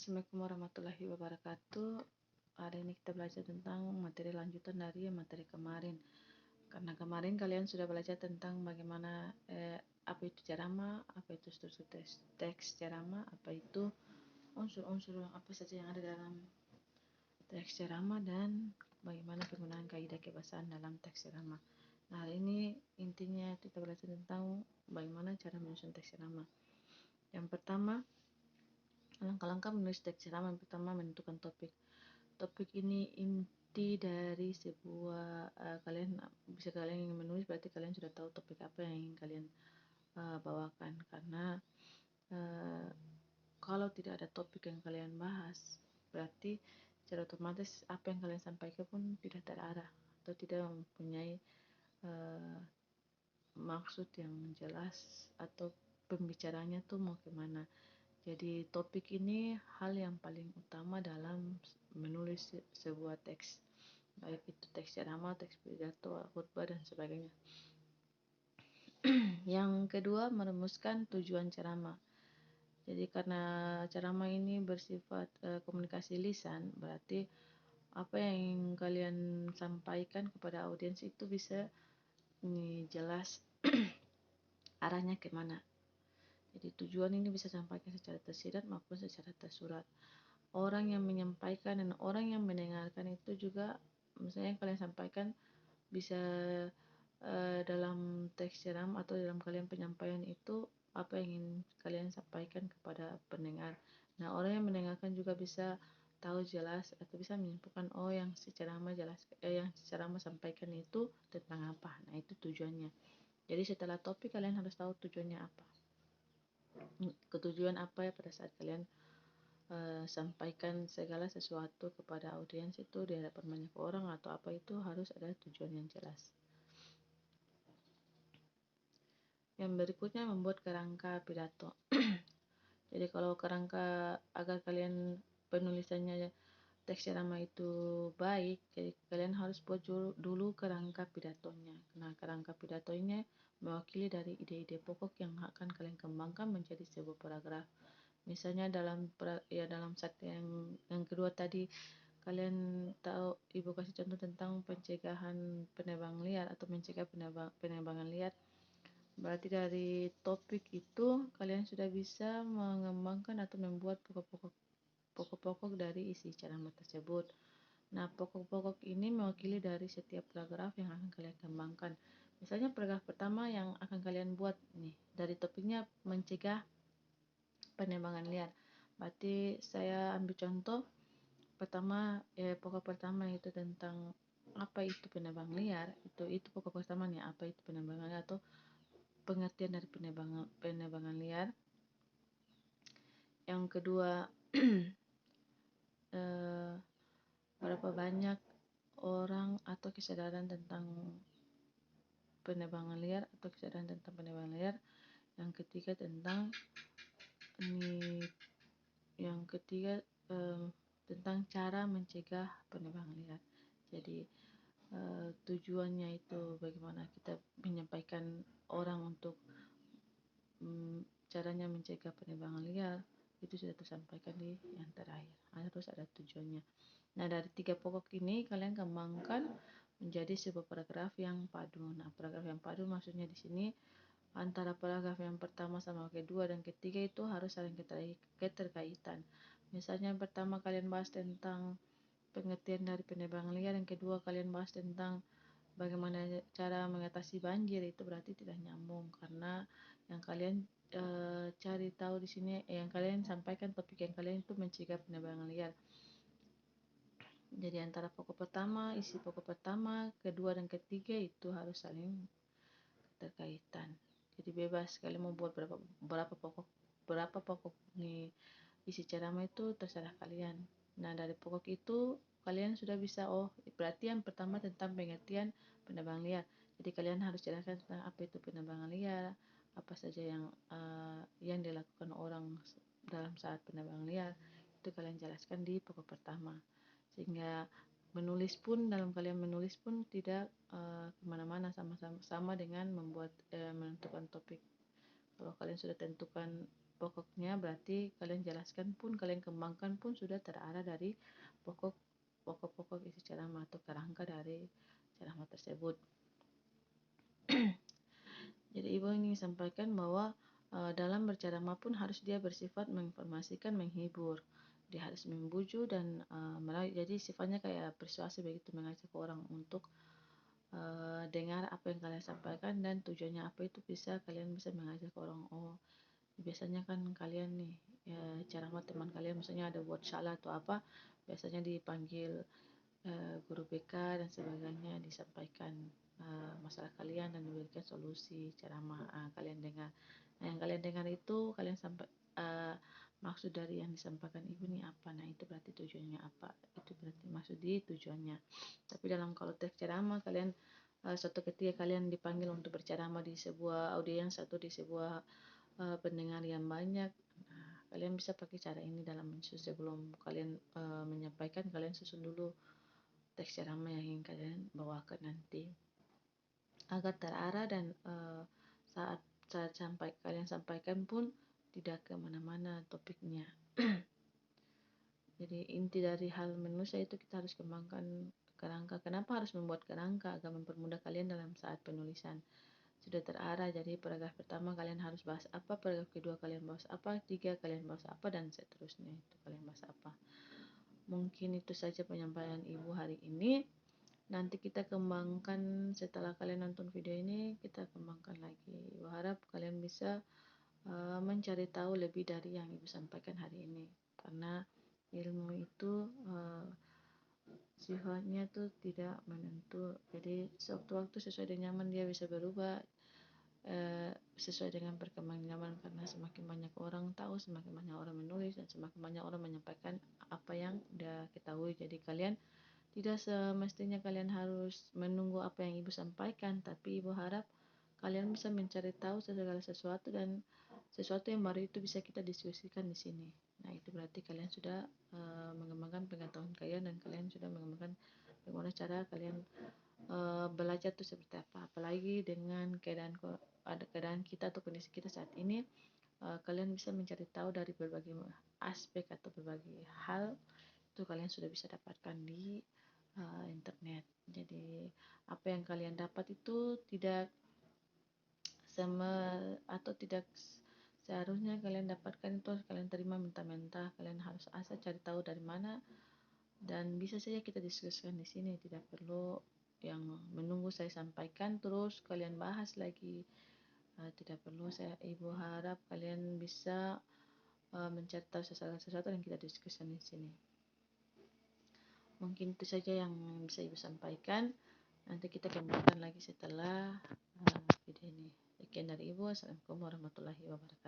Assalamualaikum warahmatullahi wabarakatuh. Hari ini kita belajar tentang materi lanjutan dari materi kemarin. Karena kemarin kalian sudah belajar tentang bagaimana apa itu ceramah, apa itu struktur teks ceramah, apa itu unsur-unsur apa saja yang ada dalam teks ceramah, dan bagaimana penggunaan kaidah kebahasaan dalam teks ceramah. Nah, hari ini intinya kita belajar tentang bagaimana cara menyusun teks ceramah. Yang pertama, langkah-langkah menulis teks ceramah. Yang pertama, menentukan topik. Topik ini inti dari sebuah kalian ingin menulis, berarti kalian sudah tahu topik apa yang ingin kalian bawakan. Karena kalau tidak ada topik yang kalian bahas, berarti secara otomatis apa yang kalian sampaikan pun tidak terarah atau tidak mempunyai maksud yang jelas atau pembicaranya tuh mau kemana. Jadi topik ini hal yang paling utama dalam menulis sebuah teks, baik itu teks ceramah, teks pidato, khutbah, dan sebagainya. Yang kedua, merumuskan tujuan ceramah. Jadi karena ceramah ini bersifat komunikasi lisan, berarti apa yang kalian sampaikan kepada audiens itu bisa jelas arahnya kemana. Jadi tujuan ini bisa sampaikan secara tersirat maupun secara tersurat. Orang yang menyampaikan dan orang yang mendengarkan itu juga, misalnya yang kalian sampaikan bisa dalam teks ceramah atau dalam kalian penyampaian itu apa yang ingin kalian sampaikan kepada pendengar. Nah, orang yang mendengarkan juga bisa tahu jelas atau bisa menyimpulkan yang si ceramah sampaikan itu tentang apa. Nah, itu tujuannya. Jadi setelah topik, kalian harus tahu tujuannya apa. Ketujuan apa ya pada saat kalian sampaikan segala sesuatu kepada audiens itu di hadapan banyak orang atau apa, itu harus ada tujuan yang jelas. Yang berikutnya, membuat kerangka pidato. Jadi kalau kerangka agar kalian penulisannya teks ceramah itu baik, jadi kalian harus buat dulu kerangka pidatonya. Nah, kerangka pidatonya mewakili dari ide-ide pokok yang akan kalian kembangkan menjadi sebuah paragraf. Misalnya dalam saat yang kedua tadi, kalian tahu, ibu kasih contoh tentang pencegahan penebangan liar atau mencegah penebangan liar. Berarti dari topik itu kalian sudah bisa mengembangkan atau membuat pokok-pokok dari isi ceramah tersebut. Nah, pokok-pokok ini mewakili dari setiap paragraf yang akan kalian kembangkan. Misalnya paragraf pertama yang akan kalian buat nih, dari topiknya mencegah penebangan liar. Berarti saya ambil contoh pertama, pokok pertama itu tentang apa itu penebangan liar. Itu pokok pertama nih, apa itu penebangan liar atau pengertian dari penebangan liar. Yang kedua, berapa banyak orang atau kesadaran tentang penebangan liar atau kesadaran tentang penebangan liar. Yang ketiga tentang cara mencegah penebangan liar. Jadi tujuannya itu bagaimana kita menyampaikan orang untuk caranya mencegah penebangan liar, itu sudah tersampaikan di yang terakhir. Harus ada tujuannya. Nah, dari 3 pokok ini kalian kembangkan menjadi sebuah paragraf yang padu. Nah, paragraf yang padu maksudnya di sini antara paragraf yang pertama sama kedua dan ketiga itu harus saling keterkaitan. Misalnya yang pertama kalian bahas tentang pengertian dari penebangan liar, yang kedua kalian bahas tentang bagaimana cara mengatasi banjir, itu berarti tidak nyambung, karena yang kalian cari tahu di sini, yang kalian sampaikan topik yang kalian itu mencegah penebangan liar. Jadi antara isi pokok pertama, kedua, dan ketiga itu harus saling terkaitan. Jadi bebas kalian mau buat berapa pokok nih isi ceramah, itu terserah kalian. Nah, dari pokok itu kalian sudah bisa, berarti yang pertama tentang pengertian penebangan liar. Jadi kalian harus jelaskan tentang apa itu penebangan liar, apa saja yang dilakukan orang dalam saat penebangan liar, itu kalian jelaskan di pokok pertama. Sehingga dalam kalian menulis pun tidak kemana-mana, sama dengan menentukan topik. Kalau kalian sudah tentukan pokoknya berarti kalian jelaskan pun, kalian kembangkan pun sudah terarah dari pokok-pokok isi ceramah atau kerangka dari ceramah tersebut. Jadi ibu ingin sampaikan bahwa dalam berceramah pun harus dia bersifat menginformasikan, menghibur. Dia harus membujuk dan jadi sifatnya kayak persuasi begitu, mengajak orang untuk dengar apa yang kalian sampaikan dan tujuannya apa itu kalian bisa mengajak orang. Oh, biasanya kan kalian nih ceramah teman kalian misalnya ada buat salah atau apa, biasanya dipanggil guru BK dan sebagainya, disampaikan masalah kalian dan diberikan solusi ceramah kalian dengar. Nah, yang kalian dengar itu kalian maksud dari yang disampaikan ibu nih apa, nah itu berarti tujuannya apa, itu berarti maksud di tujuannya. Tapi dalam kalau teks ceramah kalian suatu ketika kalian dipanggil untuk berceramah di sebuah audiens atau di sebuah pendengar yang banyak, nah, kalian bisa pakai cara ini dalam sebelum kalian menyampaikan, kalian susun dulu teks ceramah yang ingin kalian bawakan nanti agar terarah dan saat kalian sampaikan pun tidak kemana-mana topiknya. Jadi inti dari hal menulis itu kita harus kembangkan kerangka. Kenapa harus membuat kerangka? Agar mempermudah kalian dalam saat penulisan. Sudah terarah, jadi paragraf pertama kalian harus bahas apa, paragraf kedua kalian bahas apa, tiga kalian bahas apa, dan seterusnya itu kalian bahas apa. Mungkin itu saja penyampaian ibu hari ini. Nanti kita kembangkan setelah kalian nonton video ini, kita kembangkan lagi. Ibu harap kalian bisa mencari tahu lebih dari yang ibu sampaikan hari ini, karena ilmu itu sifatnya tuh tidak menentu. Jadi sewaktu-waktu sesuai dengan nyaman dia bisa berubah sesuai dengan perkembangan zaman, karena semakin banyak orang tahu, semakin banyak orang menulis, dan semakin banyak orang menyampaikan apa yang udah ketahui. Jadi kalian tidak semestinya kalian harus menunggu apa yang ibu sampaikan, tapi ibu harap kalian bisa mencari tahu segala sesuatu, dan sesuatu yang baru itu bisa kita diskusikan di sini. Nah, itu berarti kalian sudah mengembangkan pengetahuan kalian, dan kalian sudah mengembangkan bagaimana cara kalian belajar itu seperti apa. Apalagi dengan keadaan kita atau kondisi kita saat ini, kalian bisa mencari tahu dari berbagai aspek atau berbagai hal itu kalian sudah bisa dapatkan di internet. Jadi apa yang kalian dapat itu tidak sama atau tidak seharusnya kalian dapatkan itu kalian terima mentah-mentah. Kalian harus asal cari tahu dari mana, dan bisa saja kita diskusikan di sini, tidak perlu yang menunggu saya sampaikan terus kalian bahas lagi. Tidak perlu. Ibu harap kalian bisa mencari tahu sesuatu yang kita diskusikan di sini. Mungkin itu saja yang bisa ibu sampaikan. Nanti kita kembangkan lagi setelah video ini. Sekian dari ibu. Assalamualaikum warahmatullahi wabarakatuh.